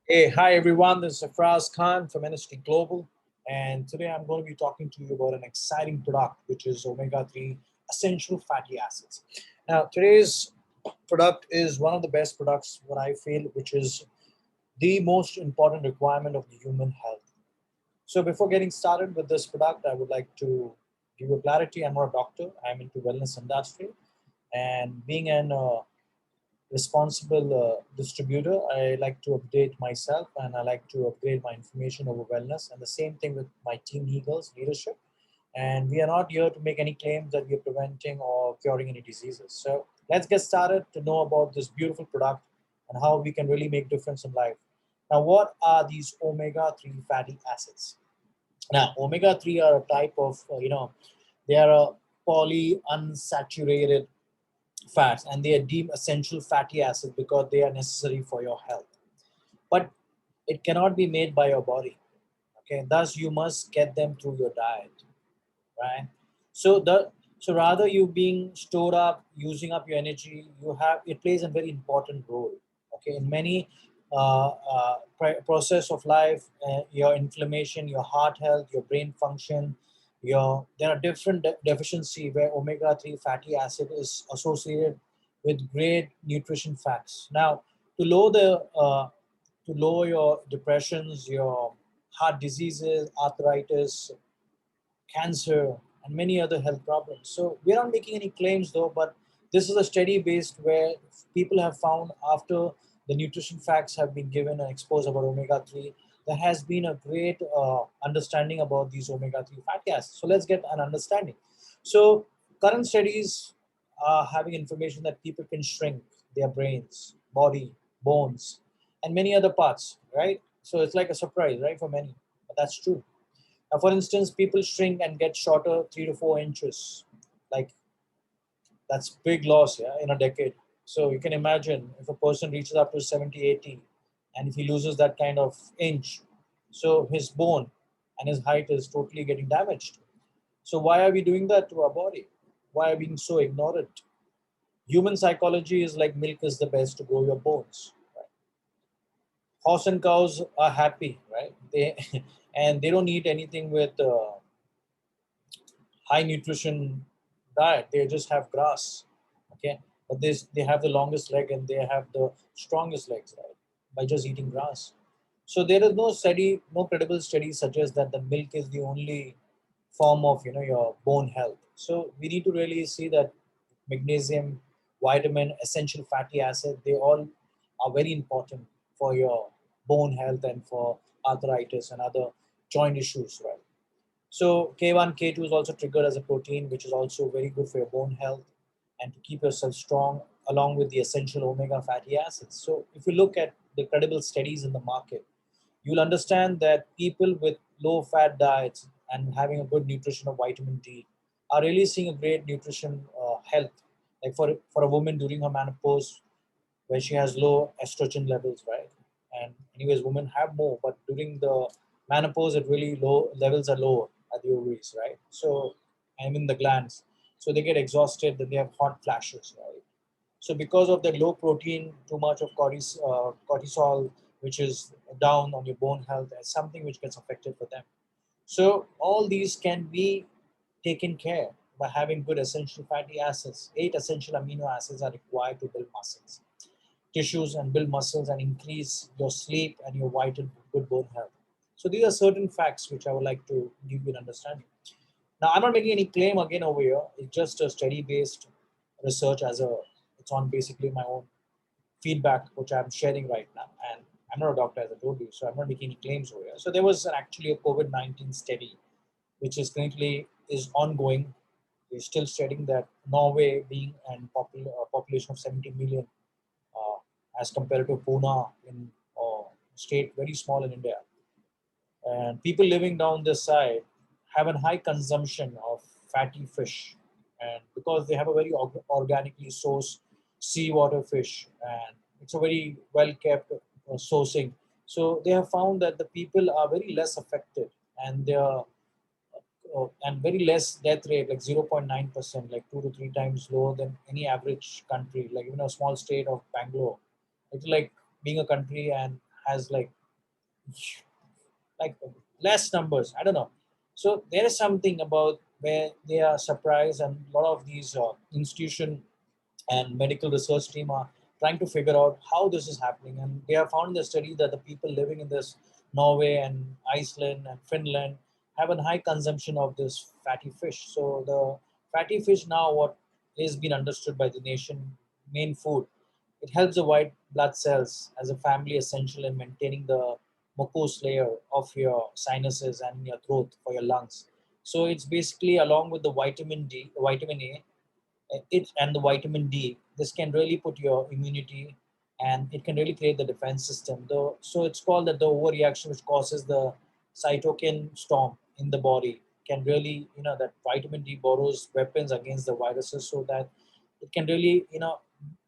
Hey, hi everyone. This is Sarfraz Khan from NST Global, and today I'm going to be talking to you about an exciting product, which is omega-3 essential fatty acids. Now, today's product is one of the best products, what I feel, which is the most important requirement of the human health. So, before getting started with this product, I would like to give you clarity. I'm not a doctor. I'm into wellness industry, and being an responsible distributor, I like to update myself and I like to upgrade my information over wellness. And the same thing with my team Eagles leadership. And we are not here to make any claims that we are preventing or curing any diseases. So let's get started to know about this beautiful product and how we can really make difference in life. Now, what are these omega-3 fatty acids? Now, omega-3 are a type of, they are a polyunsaturated fats and they are deemed essential fatty acids because they are necessary for your health. But it cannot be made by your body. Okay, thus you must get them through your diet, right? So the so rather you being stored up, using up your energy, you have it plays a very important role. Okay, in many process of life, your inflammation, your heart health, your brain function, your there are different deficiency where omega-3 fatty acid is associated with great nutrition facts. Now, to lower the to lower your depressions, your heart diseases, arthritis, cancer, and many other health problems. So we're not making any claims though, but this is a study based where people have found after the nutrition facts have been given and exposed about omega-3, there has been a great understanding about these omega-3 fatty acids. So let's get an understanding. So current studies are having information that people can shrink their brains, body, bones, and many other parts, right? So it's like a surprise, right, for many, but that's true. Now, for instance, people shrink and get shorter 3 to 4 inches. Like that's big loss, yeah, in a decade. So you can imagine if a person reaches up to 70, 80, and if he loses that kind of inch, so his bone and his height is totally getting damaged. So why are we doing that to our body? Why are we being so ignorant? Human psychology is like milk is the best to grow your bones. Right? Horse and cows are happy, right? They and they don't eat anything with high nutrition diet. They just have grass, okay? But they have the longest leg and they have the strongest legs, right? By just eating grass. So there is no study, no credible study suggests that the milk is the only form of your bone health. So we need to really see that magnesium, vitamin, essential fatty acid, they all are very important for your bone health and for arthritis and other joint issues, right? So K1, K2 is also triggered as a protein, which is also very good for your bone health and to keep yourself strong, along with the essential omega fatty acids. So if you look at the credible studies in the market, you'll understand that people with low fat diets and having a good nutrition of vitamin D are really seeing a great nutrition health. Like for a woman during her menopause, where she has low estrogen levels, right? And anyways, women have more, but during the menopause, it really low levels are lower at the ovaries, right? So I mean the glands. So they get exhausted, then they have hot flashes, right? So because of the low protein, too much of cortisol, which is down on your bone health, is something which gets affected for them. So all these can be taken care by having good essential fatty acids. 8 essential amino acids are required to build muscles tissues and build muscles and increase your sleep and your vital good bone health. So these are certain facts which I would like to give you an understanding. Now I'm not making any claim again over here. It's just a study based research as a it's on basically my own feedback which I'm sharing right now. And I'm not a doctor as I told you, so I'm not making any claims over here. So there was actually a COVID-19 study which is currently is ongoing. They're still studying that Norway being a population of 70 million uh, as compared to Pune in state very small in India. And people living down this side have a high consumption of fatty fish, and because they have a very organically sourced seawater fish, and it's a very well kept sourcing. So they have found that the people are very less affected, and they are and very less death rate, like 0.9%, like 2 to 3 times lower than any average country, like even a small state of Bangalore. It's like being a country and has like less numbers. I don't know. So there is something about where they are surprised, and a lot of these institution and medical research team are trying to figure out how this is happening. And they have found in the study that the people living in this Norway and Iceland and Finland have a high consumption of this fatty fish. So the fatty fish now, what is being understood by the nation, main food, it helps the white blood cells as a family essential in maintaining the mucous layer of your sinuses and your throat for your lungs. So it's basically along with the vitamin A, it and the vitamin D. This can really put your immunity, and it can really create the defense system. Though, so it's called that the overreaction, which causes the cytokine storm in the body, can really, that vitamin D borrows weapons against the viruses, so that it can really,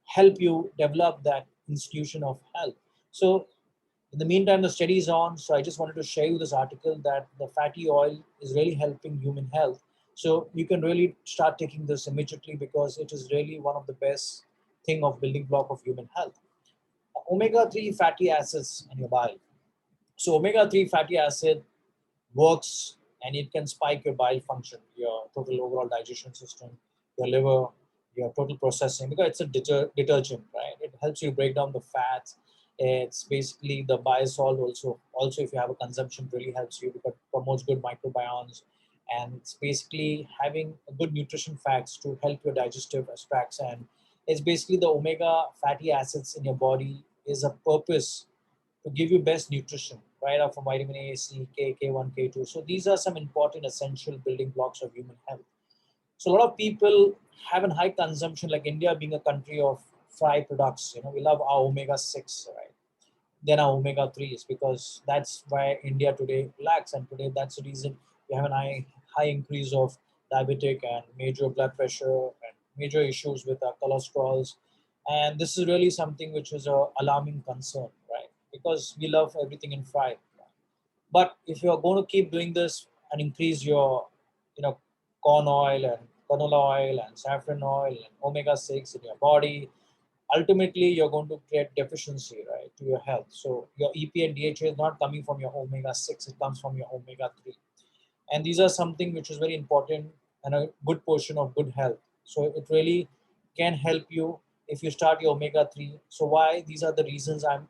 help you develop that institution of health. So in the meantime, the study is on. So I just wanted to share you this article that the fatty oil is really helping human health. So you can really start taking this immediately, because it is really one of the best thing of building block of human health. Omega-3 fatty acids in your bile. So omega-3 fatty acid works, and it can spike your bile function, your total overall digestion system, your liver, your total processing, because it's a detergent, right? It helps you break down the fats. It's basically the bile salt also. Also, if you have a consumption, really helps you because it promotes good microbiomes, and it's basically having a good nutrition facts to help your digestive aspects. And it's basically the omega fatty acids in your body is a purpose to give you best nutrition, right? Up from vitamin A, C, K, K1, K2. So these are some important essential building blocks of human health. So a lot of people have a high consumption, like India being a country of fry products. We love our omega-6, right? Then our omega-3s, because that's why India today lacks. And today that's the reason we have a high increase of diabetic and major blood pressure and major issues with our cholesterols. And this is really something which is a alarming concern, right? Because we love everything in fry. But if you are going to keep doing this and increase your, corn oil and canola oil and saffron oil and omega-6 in your body, ultimately you're going to create deficiency, right, to your health. So your EPA and DHA is not coming from your omega-6, it comes from your omega-3. And these are something which is very important and a good portion of good health. So it really can help you if you start your omega-3. So why these are the reasons I'm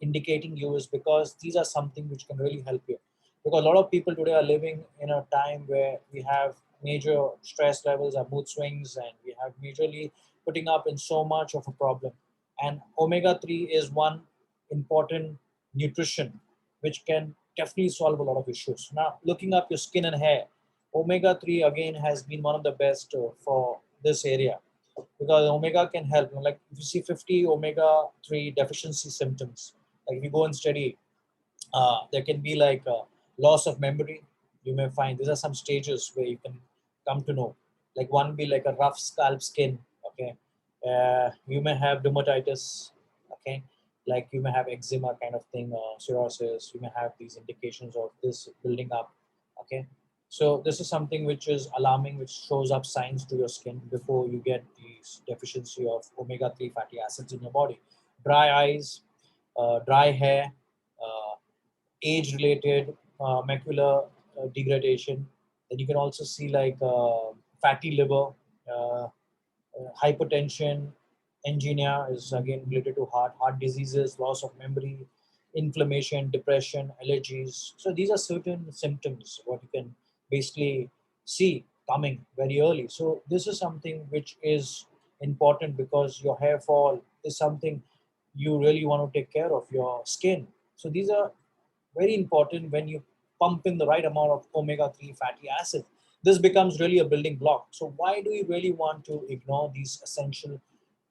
indicating you is because these are something which can really help you. Because a lot of people today are living in a time where we have major stress levels and mood swings, and we have majorly putting up in so much of a problem. And omega-3 is one important nutrition which can definitely solve a lot of issues. Now, looking up your skin and hair, omega-3 again has been one of the best for this area, because omega can help. Like if you see 50 omega-3 deficiency symptoms, like if you go and study, there can be like loss of memory. You may find these are some stages where you can come to know. Like one be like a rough scalp skin. Okay, you may have dermatitis. Okay, like you may have eczema kind of thing, cirrhosis. You may have these indications of this building up. Okay, so this is something which is alarming, which shows up signs to your skin before you get these deficiency of omega-3 fatty acids in your body. Dry eyes, dry hair, uh, age-related macular degradation. Then you can also see like fatty liver, hypertension, angina is again related to heart diseases, loss of memory, inflammation, depression, allergies. So these are certain symptoms what you can basically see coming very early. So this is something which is important, because your hair fall is something you really want to take care of your skin. So these are very important when you pump in the right amount of omega-3 fatty acid. This becomes really a building block. So why do we really want to ignore these essential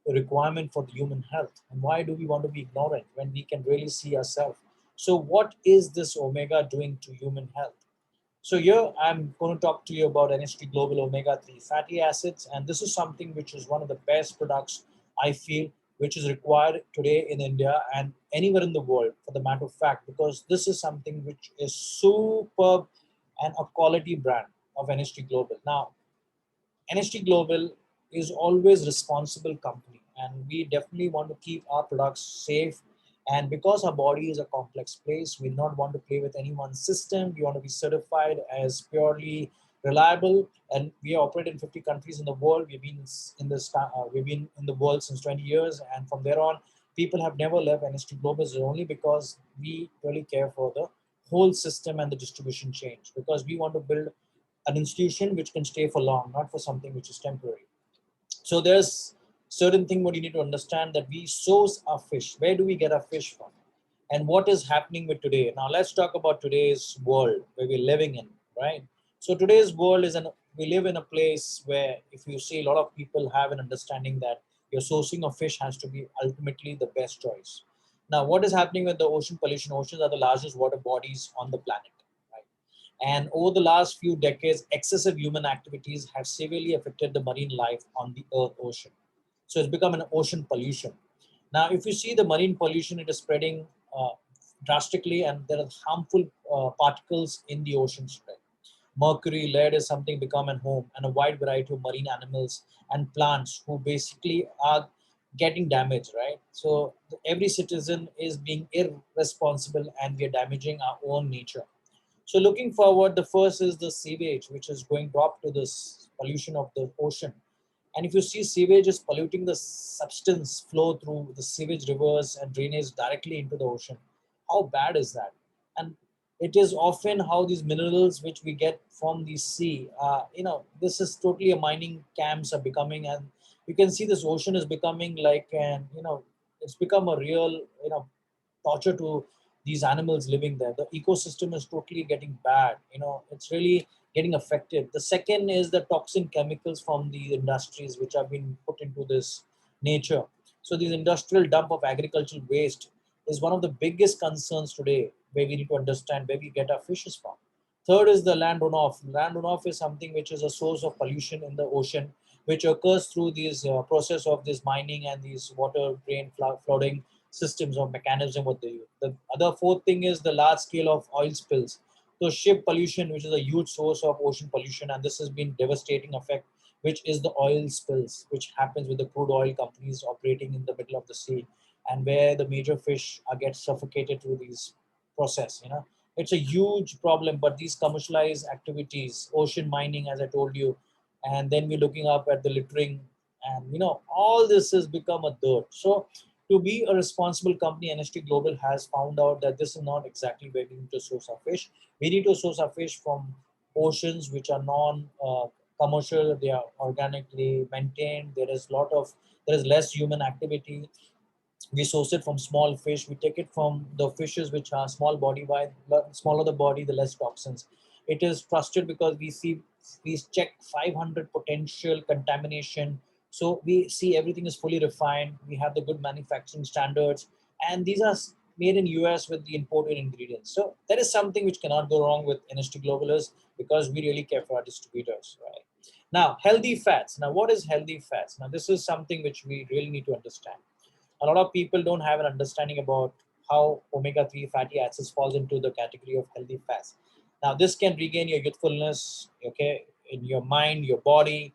requirement for the human health? And why do we want to be ignorant when we can really see ourselves? So what is this omega doing to human health? So here I'm going to talk to you about NHT Global Omega-3 fatty acids, and this is something which is one of the best products I feel which is required today in India and anywhere in the world for the matter of fact, because this is something which is superb and a quality brand of NHT Global. Now, NHT Global is always responsible company, and we definitely want to keep our products safe And because our body is a complex place, we not want to play with anyone's system. We want to be certified as purely reliable. And we operate in 50 countries in the world. We've been in the world since 20 years, and from there on, people have never left NST Global only because we really care for the whole system and the distribution change. Because we want to build an institution which can stay for long, not for something which is temporary. So there's certain thing what you need to understand, that we source our fish. Where do we get our fish from? And what is happening with today? Now let's talk about today's world where we're living in, right? So today's world we live in a place where if you see, a lot of people have an understanding that your sourcing of fish has to be ultimately the best choice. Now, what is happening with the ocean pollution? Oceans are the largest water bodies on the planet, right? And over the last few decades, excessive human activities have severely affected the marine life on the Earth ocean. So it's become an ocean pollution. Now, if you see the marine pollution, it is spreading drastically, and there are harmful particles in the ocean spread. Mercury, lead is something become a home, and a wide variety of marine animals and plants who basically are getting damaged, right? So every citizen is being irresponsible, and we are damaging our own nature. So looking forward, the first is the sewage, which is going drop to this pollution of the ocean. And if you see, sewage is polluting the substance flow through the sewage rivers and drainage directly into the ocean. How bad is that? And it is often how these minerals which we get from the sea, this is totally a mining camps are becoming, and you can see this ocean is becoming like it's become a real, torture to these animals living there. The ecosystem is totally getting bad. It's really getting affected. The second is the toxin chemicals from the industries which have been put into this nature. So this industrial dump of agricultural waste is one of the biggest concerns today, where we need to understand where we get our fishes from. Third is the land runoff. Land runoff is something which is a source of pollution in the ocean, which occurs through these process of this mining and these water drain flooding systems or mechanism what they use. The other fourth thing is the large scale of oil spills. So ship pollution, which is a huge source of ocean pollution, and this has been devastating effect, which is the oil spills, which happens with the crude oil companies operating in the middle of the sea, and where the major fish are get suffocated through these process. It's a huge problem. But these commercialized activities, ocean mining, as I told you, and then we're looking up at the littering, and all this has become a dirt. So to be a responsible company, NST Global has found out that this is not exactly where we need to source our fish. We need to source our fish from oceans which are non-commercial. They are organically maintained. There is less human activity. We source it from small fish. We take it from the fishes which are small body wide. Smaller the body, the less toxins. It is trusted because we check 500 potential contamination. So we see everything is fully refined. We have the good manufacturing standards, and these are made in US with the imported ingredients. So that is something which cannot go wrong with NST Globalers, because we really care for our distributors, right? Now, healthy fats. Now, what is healthy fats? Now, this is something which we really need to understand. A lot of people don't have an understanding about how omega-3 fatty acids falls into the category of healthy fats. Now, this can regain your youthfulness, okay, in your mind, your body,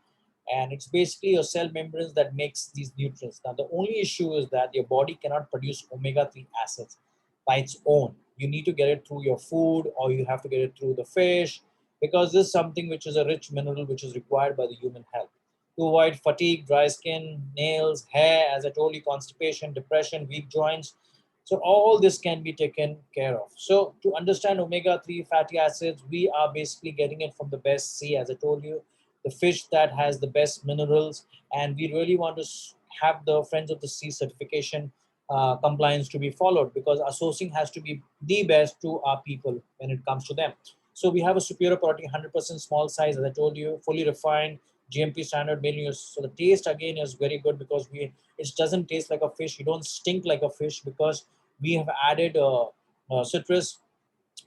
and it's basically your cell membranes that makes these nutrients. Now, the only issue is that your body cannot produce omega-3 acids by its own. You need to get it through your food, or you have to get it through the fish, because this is something which is a rich mineral which is required by the human health to avoid fatigue, dry skin, nails, hair, as I told you, constipation, depression, weak joints. So all this can be taken care of. So to understand omega-3 fatty acids, we are basically getting it from the best sea, as I told you, the fish that has the best minerals. And we really want to have the Friends of the Sea certification compliance to be followed, because our sourcing has to be the best to our people when it comes to them. So we have a superior quality, 100% small size, as I told you, fully refined, GMP standard made use. So the taste again is very good, because it doesn't taste like a fish. You don't stink like a fish, because we have added citrus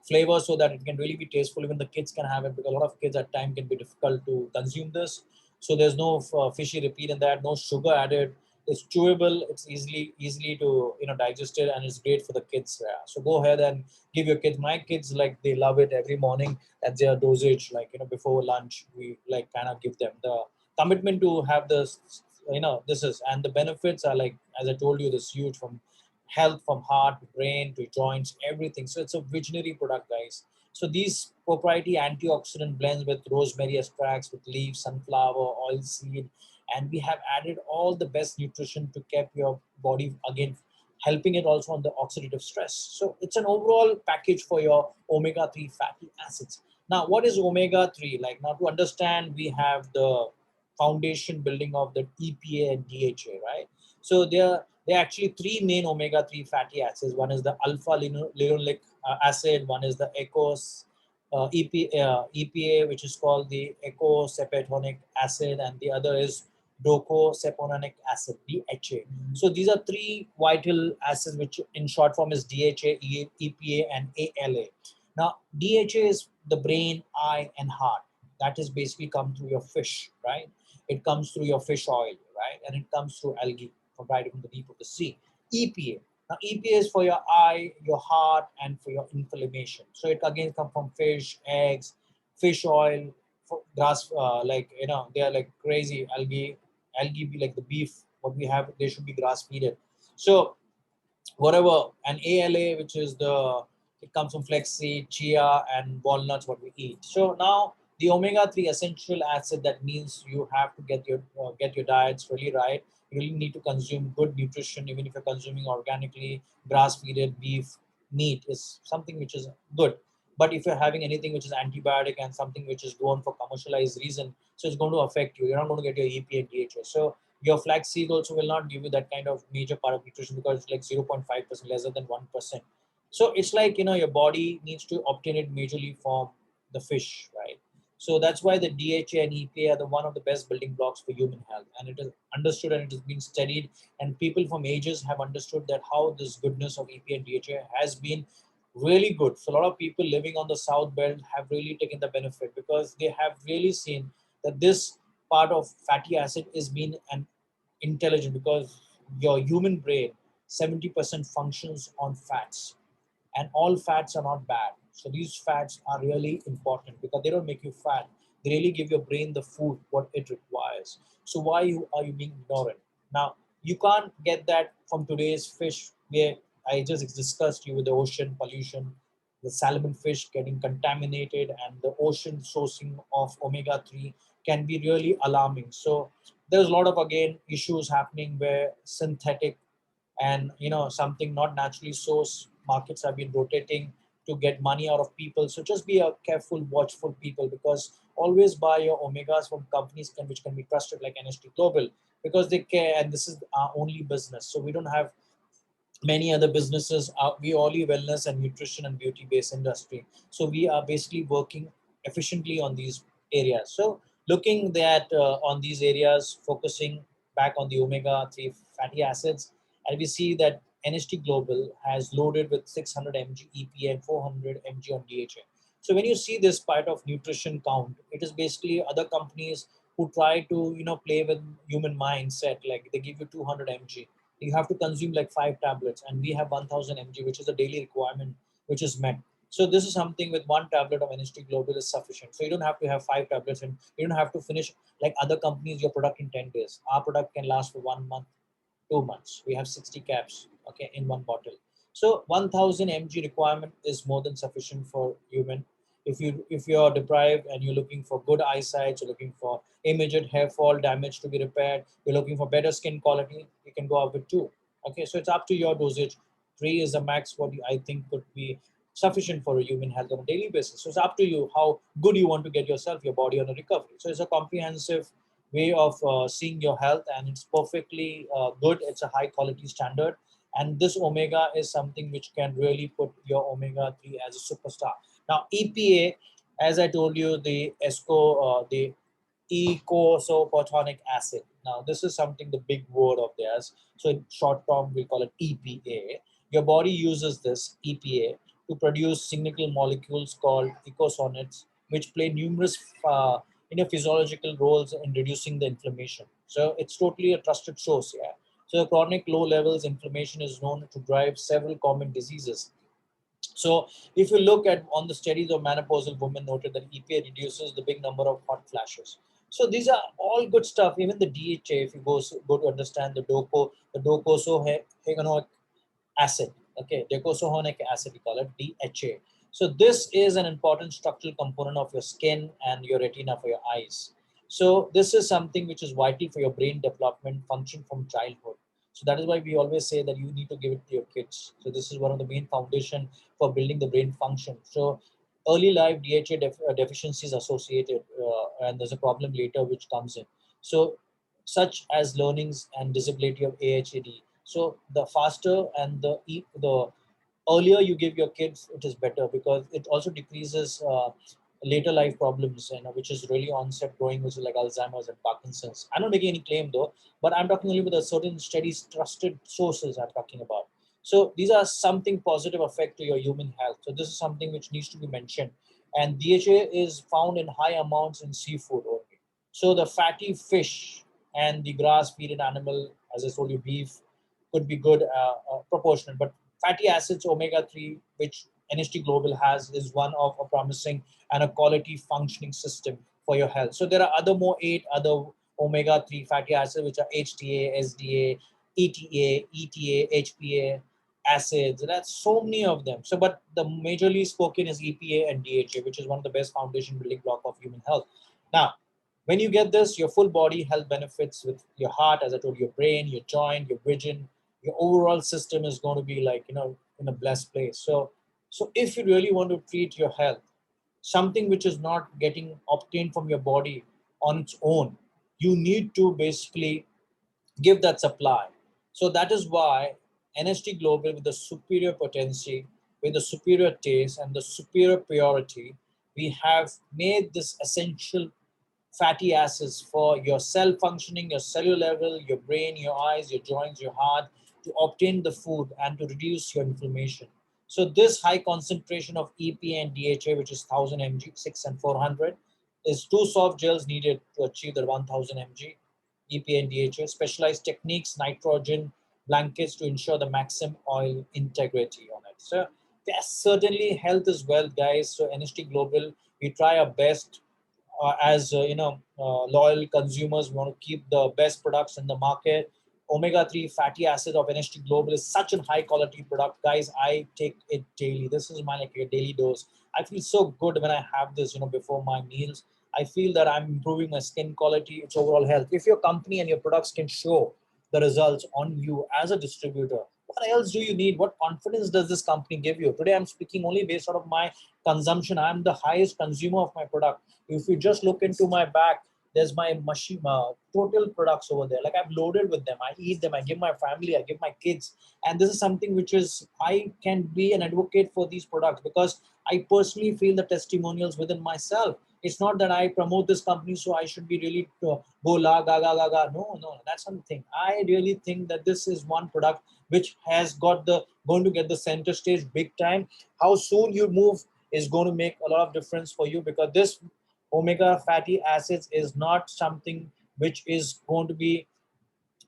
flavor so that it can really be tasteful. Even the kids can have it, because a lot of kids at time can be difficult to consume this. So there's no fishy repeat in that, no sugar added. It's chewable. It's easily to digest it, and it's great for the kids. Yeah. So go ahead and give your kids. My kids, like, they love it every morning at their dosage. Like, before lunch, we like kind of give them the commitment to have this. This is, and the benefits are, like, as I told you, this huge, from health from heart to brain to joints, everything. So it's a visionary product, guys. So these proprietary antioxidant blends with rosemary extracts, with leaves, sunflower, oil seed, and we have added all the best nutrition to keep your body again, helping it also on the oxidative stress. So it's an overall package for your omega-3 fatty acids. Now, what is omega-3? Like, now to understand, we have the foundation building of the EPA and DHA, right? So there are actually three main omega-3 fatty acids. One is the alpha-linoleic acid, one is the EPA, which is called the eicosapentaenoic acid, and the other is docosapentaenoic acid, DHA. So these are three vital acids, which in short form is DHA, EPA, and ALA. Now, DHA is the brain, eye, and heart. That is basically come through your fish, right? It comes through your fish oil, right? And it comes through algae from right from the deep of the sea. EPA. Now, EPA is for your eye, your heart, and for your inflammation. So it again comes from fish, eggs, fish oil, grass, like, they are like crazy algae be like the beef, what we have, they should be grass feeded. So whatever, and ALA, which is it comes from flaxseed, chia, and walnuts, what we eat. So now the omega-3 essential acid, that means you have to get your diets really right. You really need to consume good nutrition, even if you're consuming organically, grass-fed beef, meat is something which is good. But if you're having anything which is antibiotic and something which is grown for commercialized reason, so it's going to affect you. You're not going to get your EPA and DHA. So your flaxseed also will not give you that kind of major part of nutrition because it's like 0.5%, lesser than 1%. So it's like, your body needs to obtain it majorly from the fish, right? So that's why the DHA and EPA are the one of the best building blocks for human health. And it is understood and it has been studied, and people from ages have understood that how this goodness of EPA and DHA has been really good. So a lot of people living on the South Belt have really taken the benefit because they have really seen that this part of fatty acid is being an intelligent, because your human brain 70% functions on fats, and all fats are not bad. So these fats are really important because they don't make you fat. They really give your brain the food what it requires. So why are you being ignorant? Now you can't get that from today's fish, where I just discussed you with the ocean pollution, the salmon fish getting contaminated, and the ocean sourcing of omega-3 can be really alarming. So there's a lot of again issues happening where synthetic and something not naturally sourced markets have been rotating to get money out of people. So just be a careful, watchful people, because always buy your omegas from companies which can be trusted, like NST Global, because they care, and this is our only business. So we don't have many other businesses. We only wellness and nutrition and beauty based industry. So we are basically working efficiently on these areas. So looking at on these areas, focusing back on the omega-3 fatty acids, and we see that NST Global has loaded with 600 mg EPA and 400 mg on DHA. So when you see this part of nutrition count, it is basically other companies who try to play with human mindset, like they give you 200 mg, you have to consume like 5 tablets, and we have 1000 mg, which is a daily requirement, which is met. So this is something with one tablet of NST Global is sufficient. So you don't have to have 5 tablets, and you don't have to finish like other companies your product in 10 days. Our product can last for 1 month, 2 months. We have 60 caps, okay, in one bottle. So 1000 mg requirement is more than sufficient for human. If you're deprived and you're looking for good eyesight, you're looking for immediate hair fall damage to be repaired, you're looking for better skin quality, you can go up with 2. Okay, so it's up to your dosage. 3 is the max what I think could be sufficient for a human health on a daily basis. So it's up to you how good you want to get yourself, your body on a recovery. So it's a comprehensive way of seeing your health, and it's perfectly good. It's a high quality standard, and this omega is something which can really put your omega-3 as a superstar. Now EPA, as I told you, the eicosapentaenoic acid. Now this is something, the big word of theirs. So in short term we call it EPA. Your body uses this EPA to produce signal molecules called eicosanoids, which play numerous physiological roles in reducing the inflammation. So it's totally a trusted source. Yeah. So chronic low levels inflammation is known to drive several common diseases. So if you look at on the studies of menopausal women, noted that EPA reduces the big number of hot flashes. So these are all good stuff. Even the DHA, if you go to understand the docosahexaenoic acid. Okay, docosahexaenoic acid, we call it DHA. So this is an important structural component of your skin and your retina for your eyes. So this is something which is vital for your brain development function from childhood. So that is why we always say that you need to give it to your kids. So this is one of the main foundation for building the brain function. So early life DHA deficiencies associated, and there's a problem later which comes in. So such as learnings and disability of AHAD. So the faster and the earlier you give your kids, it is better, because it also decreases later life problems, which is really onset growing, which is like Alzheimer's and Parkinson's. I'm not making any claim though, but I'm talking only with a certain steady, trusted sources I'm talking about. So these are something positive effect to your human health. So this is something which needs to be mentioned. And DHA is found in high amounts in seafood only. So the fatty fish and the grass-feeded animal, as I told you, beef, could be good proportional. But fatty acids, omega-3, which NHT Global has, is one of a promising and a quality functioning system for your health. So there are more 8 other omega-3 fatty acids, which are HTA, SDA, ETA, ETA, HPA acids. That's so many of them. So, but the majorly spoken is EPA and DHA, which is one of the best foundation building block of human health. Now, when you get this, your full body health benefits with your heart, as I told you, your brain, your joint, your vision, your overall system is going to be like, in a blessed place. So if you really want to treat your health, something which is not getting obtained from your body on its own, you need to basically give that supply. So that is why NHT Global, with the superior potency, with the superior taste and the superior purity, we have made this essential fatty acids for your cell functioning, your cellular level, your brain, your eyes, your joints, your heart, to obtain the food and to reduce your inflammation. So this high concentration of EPA and DHA, which is 1000 mg, 6 and 400, is 2 soft gels needed to achieve the 1000 mg EPA and DHA. Specialized techniques, nitrogen blankets to ensure the maximum oil integrity on it. So there's certainly health is wealth, guys. So NHT Global, we try our best as loyal consumers. We want to keep the best products in the market. Omega-3 fatty acid of NHT Global is such a high quality product, guys. I take it daily. This is my like a daily dose. I feel so good when I have this, before my meals. I feel that I'm improving my skin quality, its overall health. If your company and your products can show the results on you as a distributor, what else do you need? What confidence does this company give you? Today I'm speaking only based out of my consumption. I'm the highest consumer of my product. If you just look into my back, there's my machine, total products over there. Like I've loaded with them. I eat them. I give my family. I give my kids. And this is something which is, I can be an advocate for these products because I personally feel the testimonials within myself. It's not that I promote this company, so I should be really go la ga ga ga ga. No, no, that's not the thing. I really think that this is one product which has got the going to get the center stage big time. How soon you move is going to make a lot of difference for you, because this omega fatty acids is not something which is going to be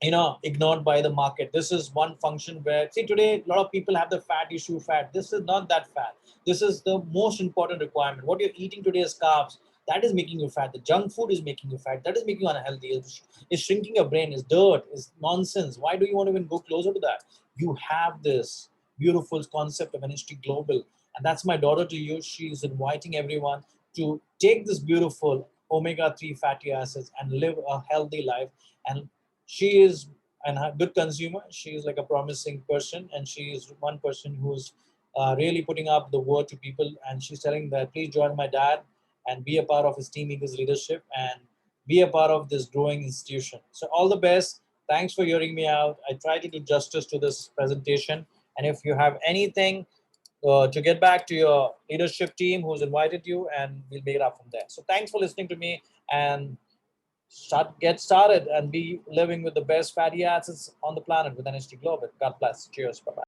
ignored by the market. This is one function where, see, today a lot of people have the fat issue. Fat, this is not that fat. This is the most important requirement. What you're eating today is carbs. That is making you fat. The junk food is making you fat. That is making you unhealthy. It's shrinking your brain. It's dirt. It's nonsense. Why do you want to even go closer to that? You have this beautiful concept of NHT Global, and that's my daughter to you. She's inviting everyone to take this beautiful omega-3 fatty acids and live a healthy life. And she is a good consumer. She is like a promising person, and she is one person who's really putting up the word to people. And she's telling that please join my dad and be a part of his Team Eagles leadership and be a part of this growing institution. So all the best. Thanks for hearing me out. I try to do justice to this presentation. And if you have anything to get back to your leadership team who's invited you, and we'll make it up from there. So thanks for listening to me, and get started and be living with the best fatty acids on the planet with NHT Global. God bless. Cheers. Bye-bye.